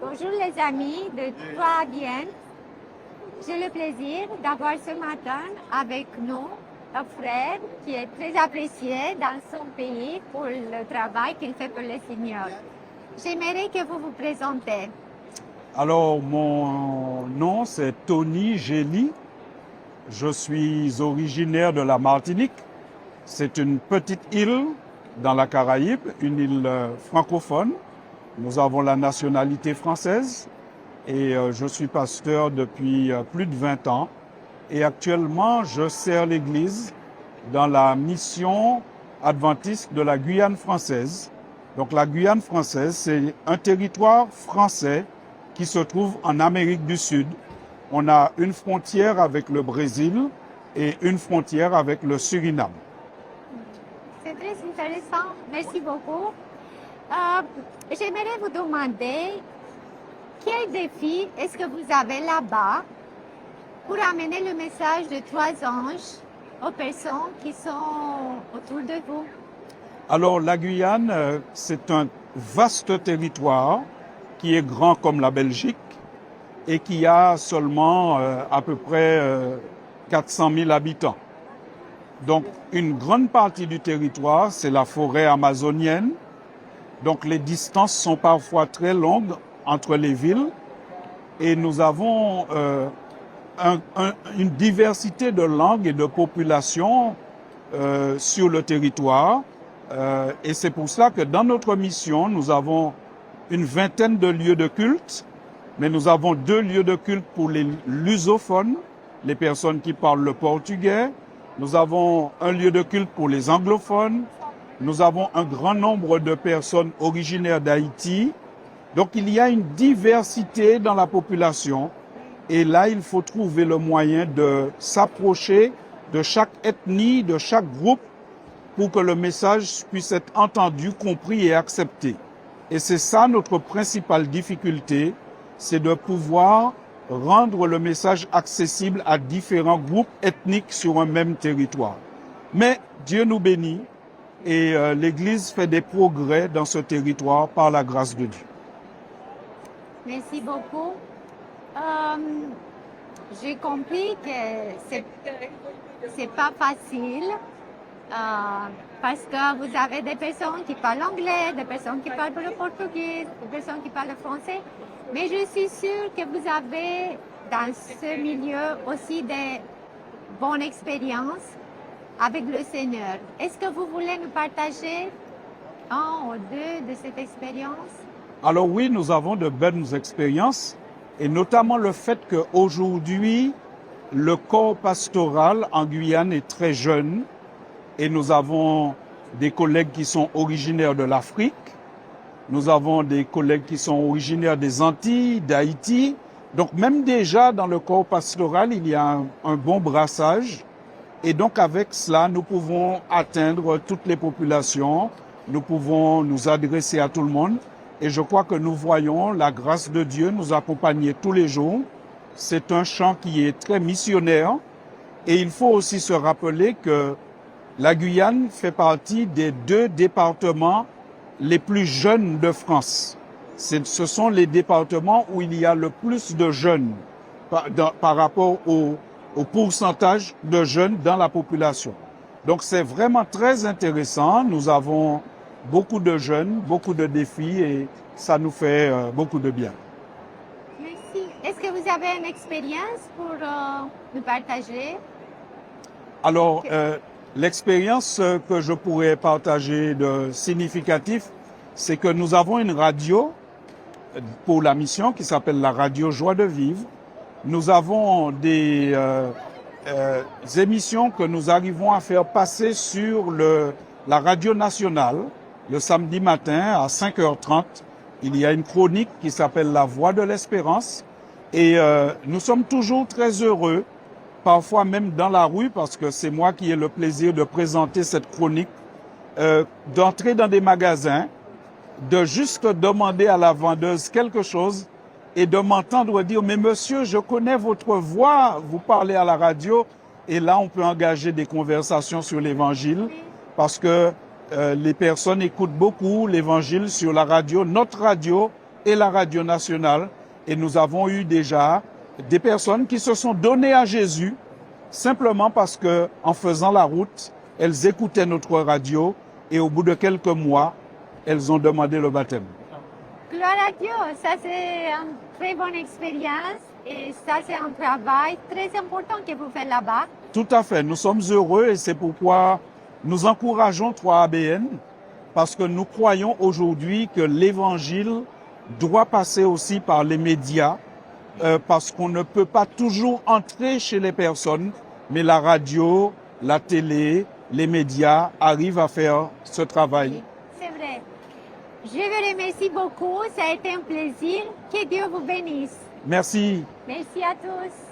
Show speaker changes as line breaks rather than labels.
Bonjour les amis de Trois Bien. J'ai le plaisir d'avoir ce matin avec nous un frère qui est très apprécié dans son pays pour le travail qu'il fait pour le Seigneur. J'aimerais que vous vous présentez.
Alors, mon nom, c'est Tony Gély. Je suis originaire de la Martinique. C'est une petite île dans la Caraïbe, une île francophone. Nous avons la nationalité française et je suis pasteur depuis plus de 20 ans. Et actuellement, je sers l'Église dans la mission adventiste de la Guyane française. Donc la Guyane française, c'est un territoire français qui se trouve en Amérique du Sud. On a une frontière avec le Brésil et une frontière avec le Suriname.
C'est très intéressant. Merci beaucoup. J'aimerais vous demander quel défi est-ce que vous avez là-bas pour amener le message de trois anges aux personnes qui sont autour de vous.
Alors la Guyane, c'est un vaste territoire qui est grand comme la Belgique et qui a seulement à peu près 400 000 habitants. Donc une grande partie du territoire, c'est la forêt amazonienne. Donc les distances sont parfois très longues entre les villes et nous avons une diversité de langues et de populations sur le territoire. Et c'est pour cela que dans notre mission, nous avons une vingtaine de lieux de culte, mais nous avons 2 lieux de culte pour les lusophones, les personnes qui parlent le portugais. Nous avons un lieu de culte pour les anglophones. Nous avons un grand nombre de personnes originaires d'Haïti. Donc il y a une diversité dans la population. Et là, il faut trouver le moyen de s'approcher de chaque ethnie, de chaque groupe, pour que le message puisse être entendu, compris et accepté. Et c'est ça notre principale difficulté, c'est de pouvoir rendre le message accessible à différents groupes ethniques sur un même territoire. Mais Dieu nous bénit et l'Église fait des progrès dans ce territoire par la grâce de Dieu.
Merci beaucoup. J'ai compris que c'est pas facile parce que vous avez des personnes qui parlent anglais, des personnes qui parlent le portugais, des personnes qui parlent le français. Mais je suis sûre que vous avez dans ce milieu aussi des bonnes expériences avec le Seigneur. Est-ce que vous voulez nous partager un ou deux de cette expérience?
Alors oui, nous avons de belles expériences et notamment le fait qu'aujourd'hui, le corps pastoral en Guyane est très jeune et nous avons des collègues qui sont originaires de l'Afrique. Nous avons des collègues qui sont originaires des Antilles, d'Haïti. Donc même déjà dans le corps pastoral, il y a un bon brassage. Et donc avec cela, nous pouvons atteindre toutes les populations. Nous pouvons nous adresser à tout le monde. Et je crois que nous voyons la grâce de Dieu nous accompagner tous les jours. C'est un chant qui est très missionnaire. Et il faut aussi se rappeler que la Guyane fait partie des 2 départements les plus jeunes de France. Ce sont les départements où il y a le plus de jeunes par rapport au pourcentage de jeunes dans la population. Donc c'est vraiment très intéressant. Nous avons beaucoup de jeunes, beaucoup de défis et ça nous fait beaucoup de bien.
Merci. Est-ce que vous avez une expérience pour nous partager?
Alors, l'expérience que je pourrais partager de significatif, c'est que nous avons une radio pour la mission qui s'appelle la radio Joie de Vivre. Nous avons des émissions que nous arrivons à faire passer sur la radio nationale le samedi matin à 5h30. Il y a une chronique qui s'appelle La Voix de l'Espérance et nous sommes toujours très heureux, parfois même dans la rue, parce que c'est moi qui ai le plaisir de présenter cette chronique, d'entrer dans des magasins, de juste demander à la vendeuse quelque chose et de m'entendre dire « Mais monsieur, je connais votre voix, vous parlez à la radio ». Et là, on peut engager des conversations sur l'Évangile parce que les personnes écoutent beaucoup l'Évangile sur la radio. Notre radio et la radio nationale. Et nous avons eu déjà des personnes qui se sont données à Jésus simplement parce que, en faisant la route, elles écoutaient notre radio et au bout de quelques mois, elles ont demandé le baptême.
Gloire à Dieu, ça c'est une très bonne expérience et ça c'est un travail très important que vous faites là-bas.
Tout à fait, nous sommes heureux et c'est pourquoi nous encourageons 3ABN parce que nous croyons aujourd'hui que l'évangile doit passer aussi par les médias parce qu'on ne peut pas toujours entrer chez les personnes, mais la radio, la télé, les médias arrivent à faire ce travail.
C'est vrai. Je vous remercie beaucoup, ça a été un plaisir. Que Dieu vous bénisse.
Merci.
Merci à tous.